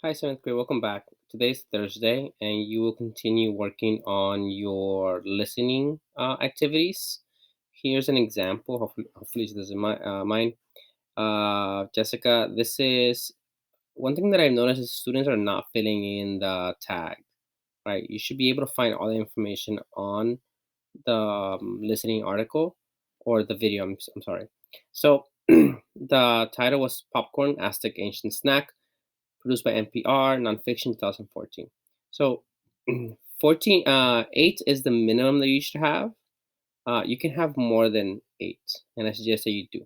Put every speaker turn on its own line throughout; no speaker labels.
Hi, seventh grade. Welcome back. Today's Thursday, and you will continue working on your listening activities. Here's an example. Hopefully this is mine. Jessica, this is one thing that I've noticed is students are not filling in the tag, right? You should be able to find all the information on the listening article or the video. I'm sorry. So the title was Popcorn, Aztec Ancient Snack, produced by NPR, nonfiction, 2014. So 8 is the minimum that you should have. You can have more than 8, and I suggest that you do.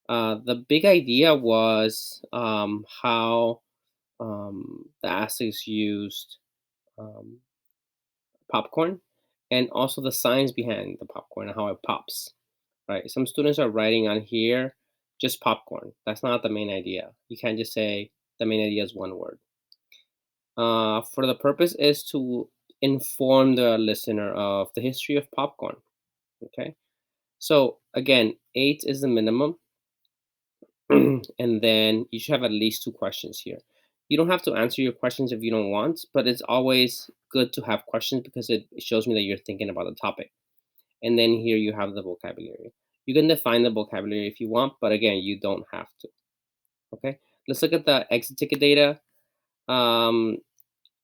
The big idea was how the Aztecs used um, popcorn, and also the science behind the popcorn and how it pops. Right? Some students are writing on here just popcorn. That's not the main idea. You can't just say the main idea is one word. For the purpose is to inform the listener of the history of popcorn. Okay, so again, 8 is the minimum, and then you should have at least 2 questions here. You don't have to answer your questions if you don't want, but it's always good to have questions because it shows me that you're thinking about the topic. And then here you have the vocabulary. You can define the vocabulary if you want, but again, you don't have to. Okay, let's look at the exit ticket data. Um,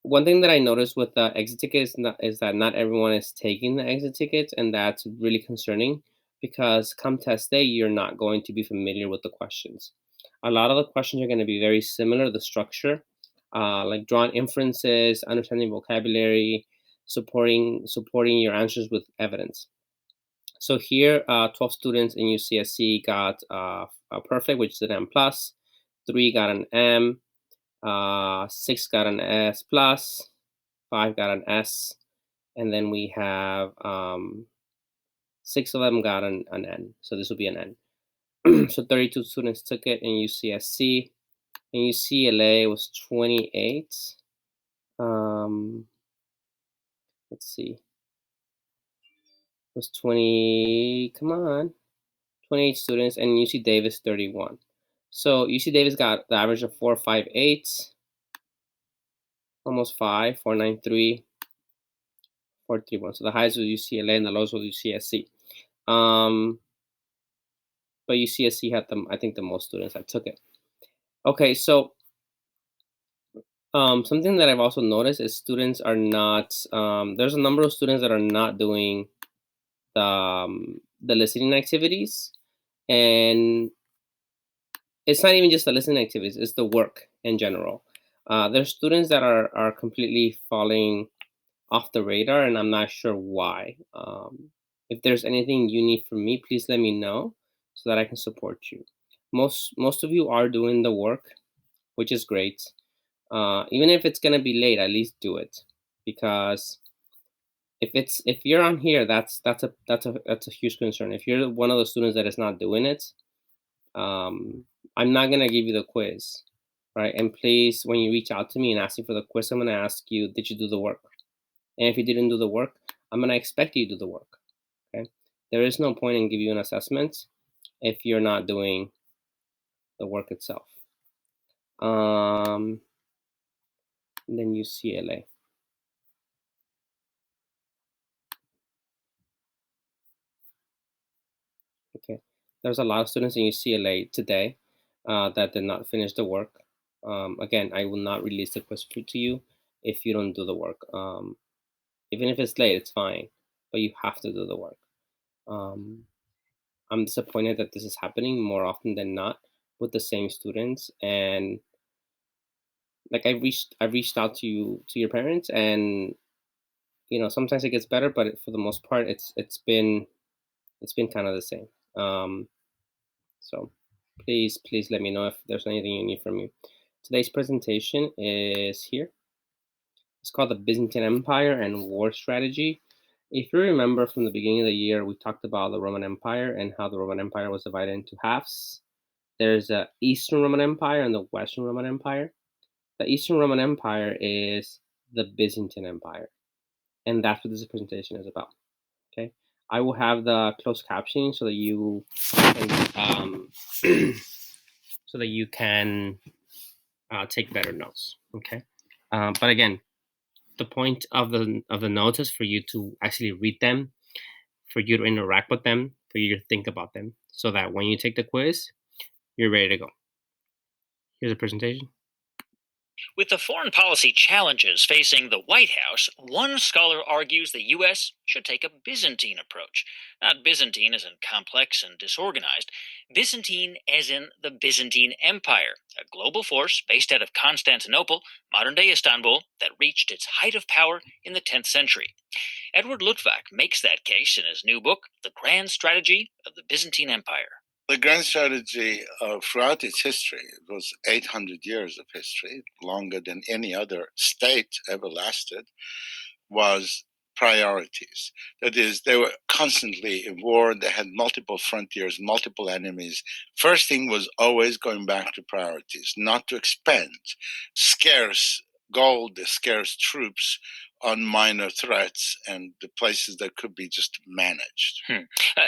One thing that I noticed with the exit tickets is that not everyone is taking the exit tickets, and that's really concerning because come test day, you're not going to be familiar with the questions. A lot of the questions are going to be very similar, the structure, like drawing inferences, understanding vocabulary, supporting your answers with evidence. So here, 12 students in UCSC got a perfect, which is an M plus. 3 got an M. 6 got an S plus, 5 got an S, and then we have 6 of them got an N. So this will be an N. So 32 students took it in UCSC. In UCLA it was 28. Let's see, it was 20. Come on, 28 students, and UC Davis 31. So UC Davis got the average of 4.58, almost 5, 4.93. 4.31. So the highest was UCLA and the lowest was UCSC. Um, but UCSC had I think, the most students that took it. Okay, so something that I've also noticed is students are not. There's a number of students that are not doing the listening activities, and it's not even just the listening activities; it's the work in general. There's students that are completely falling off the radar, and I'm not sure why. If there's anything you need from me, please let me know so that I can support you. Most of you are doing the work, which is great. Even if it's gonna be late, at least do it, because if you're on here, that's a huge concern. If you're one of the students that is not doing it, um, I'm not gonna give you the quiz, right? And please, when you reach out to me and ask me for the quiz, I'm gonna ask you, did you do the work? And if you didn't do the work, I'm gonna expect you to do the work. Okay. There is no point in giving you an assessment if you're not doing the work itself. And then UCLA. Okay. There's a lot of students in UCLA today that did not finish the work. Again, I will not release the quiz to you if you don't do the work. Even if it's late, it's fine, but you have to do the work. Um, I'm disappointed that this is happening more often than not with the same students, and like I reached out to your parents, and sometimes it gets better, but for the most part it's been kind of the same. um so please let me know if there's anything you need from me. Today's presentation is here. It's called the Byzantine Empire and War Strategy. If you remember from the beginning of the year, we talked about the Roman Empire and how the Roman Empire was divided into halves. There's the Eastern Roman Empire and the Western Roman Empire. The Eastern Roman Empire is the Byzantine Empire, and that's what this presentation is about. Okay, I will have the closed captioning so that you can, so that you can take better notes. Okay, but again, the point of the notes is for you to actually read them, for you to interact with them, for you to think about them, so that when you take the quiz, you're ready to go. Here's a presentation.
With the foreign policy challenges facing the White House, one scholar argues the U.S. should take a Byzantine approach. Not Byzantine as in complex and disorganized, Byzantine as in the Byzantine Empire, a global force based out of Constantinople, modern day Istanbul, that reached its height of power in the 10th century. Edward Luttwak makes that case in his new book, The Grand Strategy of the Byzantine Empire.
The grand strategy throughout its history, it was 800 years of history, longer than any other state ever lasted, was priorities. That is, they were constantly in war, they had multiple frontiers, multiple enemies. First thing was always going back to priorities, not to expend scarce gold, scarce troops on minor threats and the places that could be just managed.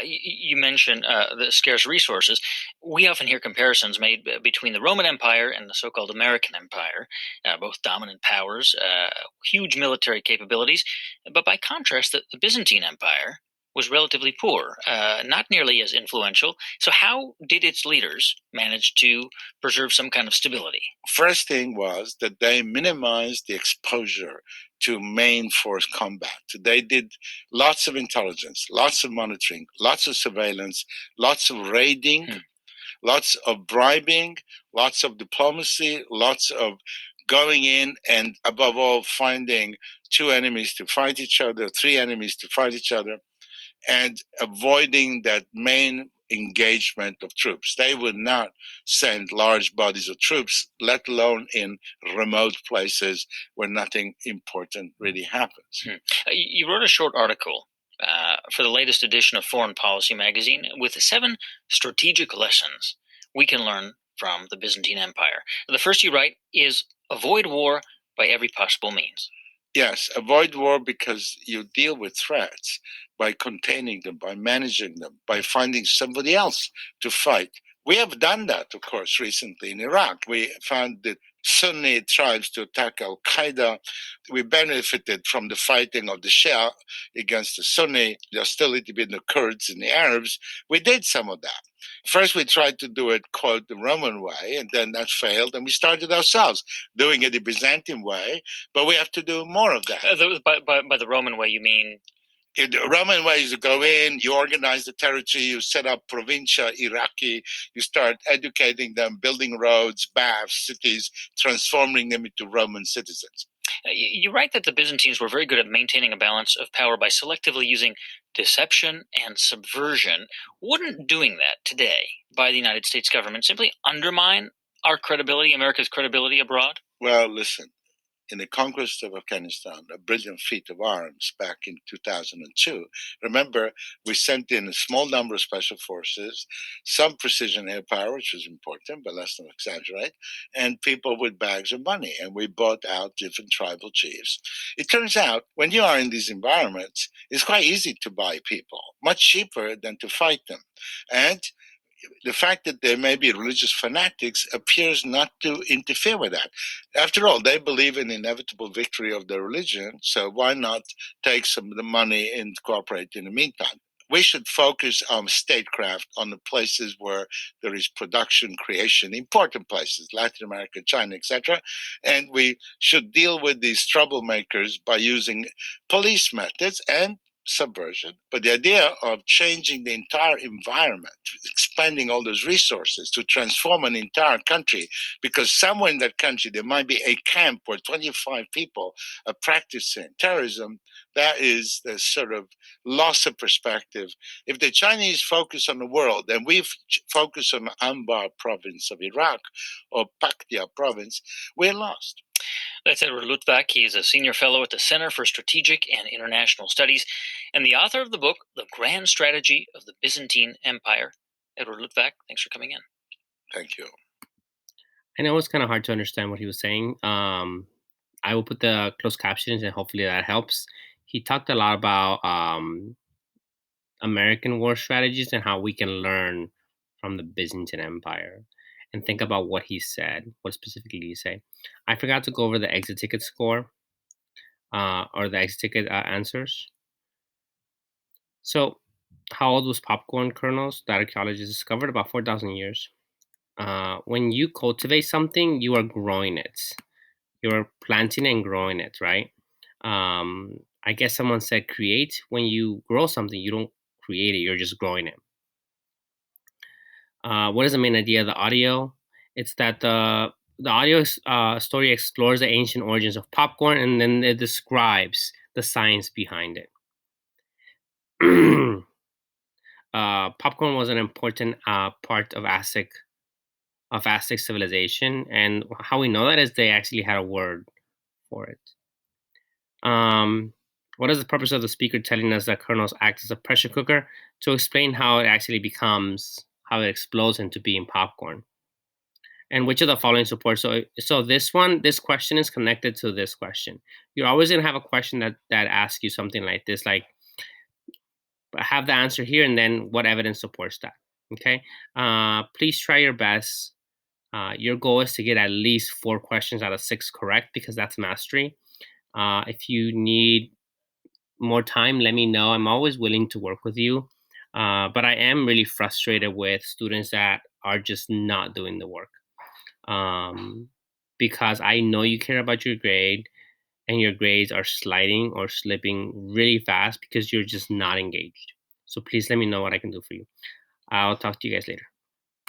You mentioned the scarce resources. We often hear comparisons made between the Roman Empire and the so called American Empire, both dominant powers, huge military capabilities. But by contrast, the Byzantine Empire was relatively poor, not nearly as influential. So, how did its leaders manage to preserve some kind of stability?
First thing was that they minimized the exposure to main force combat. They did lots of intelligence, lots of monitoring, lots of surveillance, lots of raiding, lots of bribing, lots of diplomacy, lots of going in and above all finding two enemies to fight each other, three enemies to fight each other, and avoiding that main engagement of troops. They would not send large bodies of troops, let alone in remote places where nothing important really happens.
You wrote a short article for the latest edition of Foreign Policy magazine with 7 strategic lessons we can learn from the Byzantine Empire. The first you write is avoid war by every possible means.
Yes, avoid war because you deal with threats by containing them, by managing them, by finding somebody else to fight. We have done that, of course, recently in Iraq. We found the Sunni tribes to attack Al Qaeda. We benefited from the fighting of the Shia against the Sunni, the hostility between the Kurds and the Arabs. We did some of that. First, we tried to do it, quote, the Roman way, and then that failed, and we started ourselves doing it the Byzantine way, but we have to do more of that.
By the Roman way, you mean?
The Roman way is you go in, you organize the territory, you set up provincia Iraqi, you start educating them, building roads, baths, cities, transforming them into Roman citizens.
You write that the Byzantines were very good at maintaining a balance of power by selectively using deception and subversion. Wouldn't doing that today by the United States government simply undermine our credibility, America's credibility abroad?
Well, listen, in the conquest of Afghanistan, a brilliant feat of arms back in 2002. Remember, we sent in a small number of special forces, some precision air power, which was important, but let's not exaggerate, and people with bags of money. And we bought out different tribal chiefs. It turns out when you are in these environments, it's quite easy to buy people, much cheaper than to fight them. And the fact that there may be religious fanatics appears not to interfere with that. After all, they believe in the inevitable victory of their religion, so why not take some of the money and cooperate in the meantime? We should focus on statecraft on the places where there is production, creation, important places, Latin America, China, etc. And we should deal with these troublemakers by using police methods and subversion. But the idea of changing the entire environment, expanding all those resources to transform an entire country, because somewhere in that country there might be a camp where 25 people are practicing terrorism, that is the sort of loss of perspective. If the Chinese focus on the world and we focus on Anbar province of Iraq or Paktia province, we're lost.
That's Edward Luttwak. He is a senior fellow at the Center for Strategic and International Studies and the author of the book, The Grand Strategy of the Byzantine Empire. Edward Luttwak, thanks for coming in.
Thank you.
I know it's kind of hard to understand what he was saying. I will put the closed captions and hopefully that helps. He talked a lot about American war strategies and how we can learn from the Byzantine Empire. and think about what he said. What specifically did he say? I forgot to go over the exit ticket score or the exit ticket answers. So, how old was popcorn kernels that archaeologists discovered? About 4,000 years. When you cultivate something, you are growing it. You're planting and growing it, right? I guess someone said create. When you grow something, you don't create it, you're just growing it. What is the main idea of the audio? It's that the audio story explores the ancient origins of popcorn, and then it describes the science behind it. Popcorn was an important part of Aztec civilization, and how we know that is they actually had a word for it. What is the purpose of the speaker telling us that kernels act as a pressure cooker? To explain how it actually how it explodes into being popcorn. And which of the following supports? So this question is connected to this question. You're always gonna have a question that asks you something like this, like have the answer here, and then what evidence supports that. Okay. Please try your best. Your goal is to get at least 4 questions out of 6 correct, because that's mastery. If you need more time, let me know. I'm always willing to work with you. But I am really frustrated with students that are just not doing the work. Because I know you care about your grade, and your grades are sliding or slipping really fast because you're just not engaged. So please let me know what I can do for you. I'll talk to you guys later.